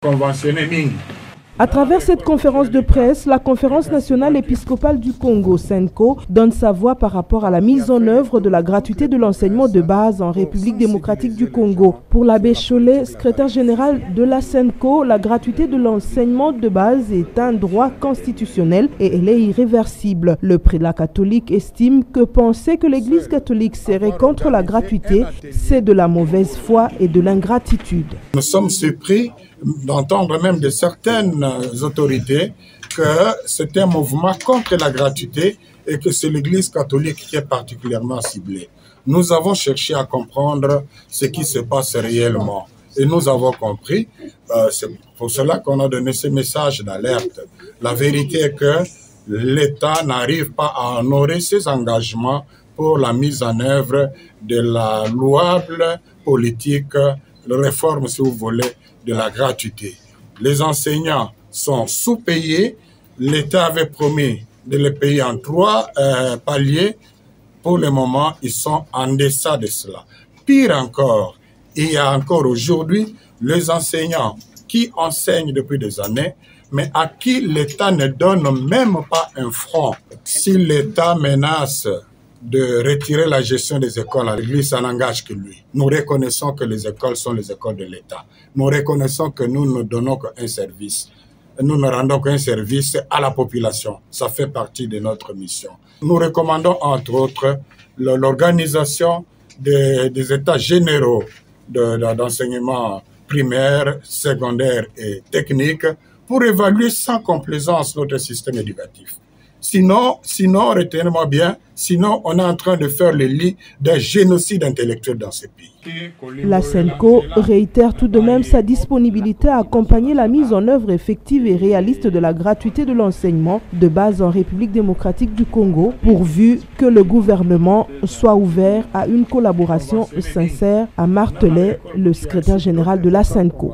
conventionné mingi. À travers cette conférence de presse, la Conférence nationale épiscopale du Congo, SENCO, donne sa voix par rapport à la mise en œuvre de la gratuité de l'enseignement de base en République démocratique du Congo. Pour l'abbé Cholet, secrétaire général de la SENCO, la gratuité de l'enseignement de base est un droit constitutionnel et elle est irréversible. Le prélat catholique estime que penser que l'Église catholique serait contre la gratuité, c'est de la mauvaise foi et de l'ingratitude. Nous sommes surpris d'entendre même de certaines autorités que c'est un mouvement contre la gratuité et que c'est l'Église catholique qui est particulièrement ciblée. Nous avons cherché à comprendre ce qui se passe réellement et nous avons compris, c'est pour cela qu'on a donné ce message d'alerte. La vérité est que l'État n'arrive pas à honorer ses engagements pour la mise en œuvre de la louable politique, de réforme, si vous voulez, de la gratuité. Les enseignants sont sous-payés. L'État avait promis de les payer en 3 paliers. Pour le moment, ils sont en deçà de cela. Pire encore, il y a encore aujourd'hui les enseignants qui enseignent depuis des années, mais à qui l'État ne donne même pas un franc. Si l'État menace de retirer la gestion des écoles à l'Église, ça n'engage que lui. Nous reconnaissons que les écoles sont les écoles de l'État. Nous reconnaissons que nous ne donnons qu'un service. Nous ne rendons qu'un service à la population. Ça fait partie de notre mission. Nous recommandons entre autres l'organisation des états généraux d'enseignement primaire, secondaire et technique pour évaluer sans complaisance notre système éducatif. Sinon, retenez-moi bien, sinon on est en train de faire le lit d'un génocide intellectuel dans ce pays. La SENCO réitère tout de même sa disponibilité à accompagner la mise en œuvre effective et réaliste de la gratuité de l'enseignement de base en République démocratique du Congo, pourvu que le gouvernement soit ouvert à une collaboration sincère, a martelé le secrétaire général de la SENCO.